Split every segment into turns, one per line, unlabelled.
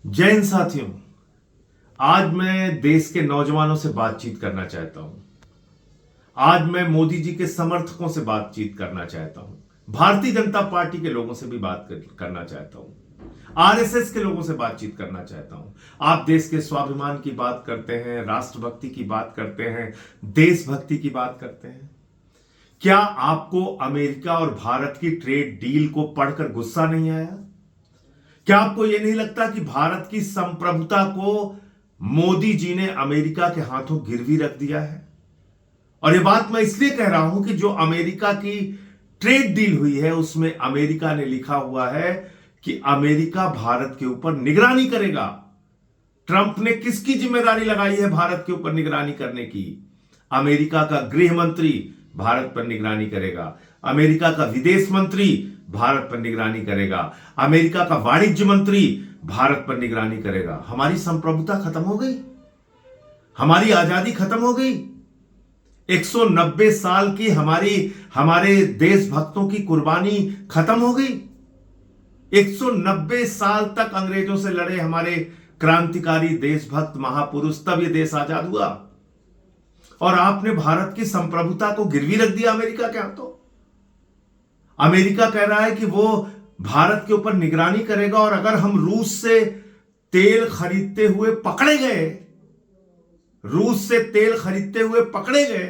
जय हिंद साथियों। आज मैं देश के नौजवानों से बातचीत करना चाहता हूं। आज मैं मोदी जी के समर्थकों से बातचीत करना चाहता हूं। भारतीय जनता पार्टी के लोगों से भी करना चाहता हूं। आरएसएस के लोगों से बातचीत करना चाहता हूं। आप देश के स्वाभिमान की बात करते हैं, राष्ट्रभक्ति की बात करते हैं, देशभक्ति की बात करते हैं। क्या आपको अमेरिका और भारत की ट्रेड डील को पढ़कर गुस्सा नहीं आया? क्या आपको यह नहीं लगता कि भारत की संप्रभुता को मोदी जी ने अमेरिका के हाथों गिरवी रख दिया है? और यह बात मैं इसलिए कह रहा हूं कि जो अमेरिका की ट्रेड डील हुई है उसमें अमेरिका ने लिखा हुआ है कि अमेरिका भारत के ऊपर निगरानी करेगा। ट्रंप ने किसकी जिम्मेदारी लगाई है भारत के ऊपर निगरानी करने की? अमेरिका का गृह मंत्री भारत पर निगरानी करेगा, अमेरिका का विदेश मंत्री भारत पर निगरानी करेगा, अमेरिका का वाणिज्य मंत्री भारत पर निगरानी करेगा। हमारी संप्रभुता खत्म हो गई, हमारी आजादी खत्म हो गई। 190 साल की हमारे देशभक्तों की कुर्बानी खत्म हो गई। 190 साल तक अंग्रेजों से लड़े हमारे क्रांतिकारी देशभक्त महापुरुष, तब यह देश आजाद हुआ। और आपने भारत की संप्रभुता को गिरवी रख दिया अमेरिका के हाथों। अमेरिका कह रहा है कि वो भारत के ऊपर निगरानी करेगा, और अगर हम रूस से तेल खरीदते हुए पकड़े गए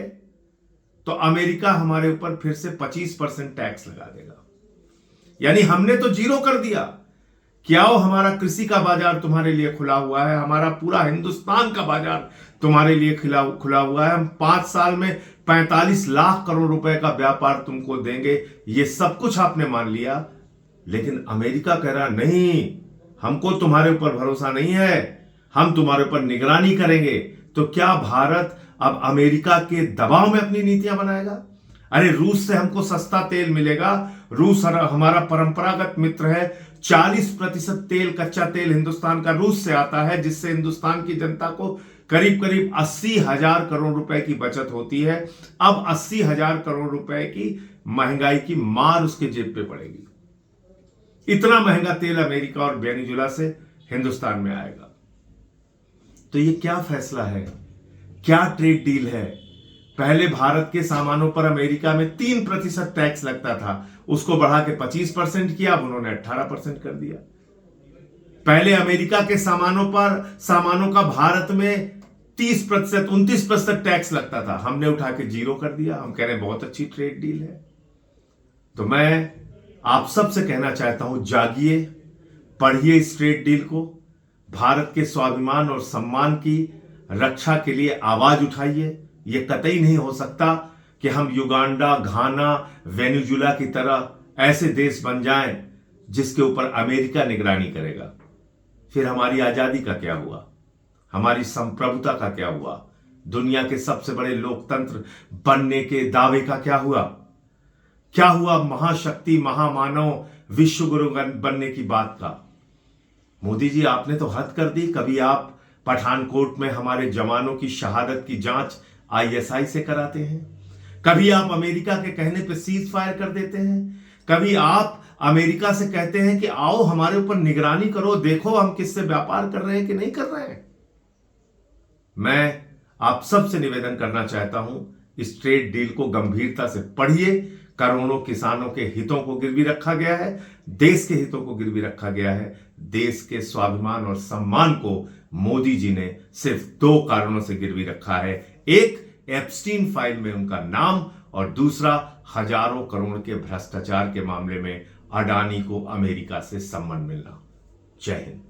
तो अमेरिका हमारे ऊपर फिर से 25% टैक्स लगा देगा। यानी हमने तो जीरो कर दिया कि आओ, हमारा कृषि का बाजार तुम्हारे लिए खुला हुआ है, हमारा पूरा हिंदुस्तान का बाजार तुम्हारे लिए खुला हुआ है, हम 5 साल में 45 लाख करोड़ रुपए का व्यापार तुमको देंगे। ये सब कुछ आपने मान लिया, लेकिन अमेरिका कह रहा नहीं, हमको तुम्हारे ऊपर भरोसा नहीं है, हम तुम्हारे ऊपर निगरानी करेंगे। तो क्या भारत अब अमेरिका के दबाव में अपनी नीतियां बनाएगा? अरे रूस से हमको सस्ता तेल मिलेगा, रूस हमारा परंपरागत मित्र है। 40% तेल, कच्चा तेल हिंदुस्तान का रूस से आता है, जिससे हिंदुस्तान की जनता को करीब 80,000 करोड़ रुपए की बचत होती है। अब 80,000 करोड़ रुपए की महंगाई की मार उसके जेब पे पड़ेगी। इतना महंगा तेल अमेरिका और वेनेजुएला से हिंदुस्तान में आएगा। तो ये क्या फैसला है, क्या ट्रेड डील है? पहले भारत के सामानों पर अमेरिका में 3% टैक्स लगता था, उसको बढ़ा के 25% किया, अब उन्होंने 18% कर दिया। पहले अमेरिका के सामानों का भारत में 30%, 29% टैक्स लगता था, हमने उठा के जीरो कर दिया। हम कह रहे हैं बहुत अच्छी ट्रेड डील है। तो मैं आप सबसे कहना चाहता हूं, जागिए, पढ़िए इस ट्रेड डील को, भारत के स्वाभिमान और सम्मान की रक्षा के लिए आवाज उठाइए। यह कतई नहीं हो सकता कि हम युगांडा, घाना, वेनेजुएला की तरह ऐसे देश बन जाएं जिसके ऊपर अमेरिका निगरानी करेगा। फिर हमारी आजादी का क्या हुआ? हमारी संप्रभुता का क्या हुआ? दुनिया के सबसे बड़े लोकतंत्र बनने के दावे का क्या हुआ? क्या हुआ महाशक्ति, महामानव, विश्व गुरु बनने की बात का? मोदी जी, आपने तो हद कर दी। कभी आप पठानकोट में हमारे जवानों की शहादत की जांच आईएसआई से कराते हैं, कभी आप अमेरिका के कहने पे सीज फायर कर देते हैं, कभी आप अमेरिका से कहते हैं कि आओ हमारे ऊपर निगरानी करो, देखो हम किससे व्यापार कर रहे हैं कि नहीं कर रहे हैं। मैं आप सबसे निवेदन करना चाहता हूं, इस ट्रेड डील को गंभीरता से पढ़िए। करोड़ों किसानों के हितों को गिरवी रखा गया है, देश के हितों को गिरवी रखा गया है। देश के स्वाभिमान और सम्मान को मोदी जी ने सिर्फ 2 कारणों से गिरवी रखा है। एक, एप्स्टीन फाइल में उनका नाम, और दूसरा, हजारों करोड़ के भ्रष्टाचार के मामले में अडानी को अमेरिका से सम्मान मिलना। जय हिंद।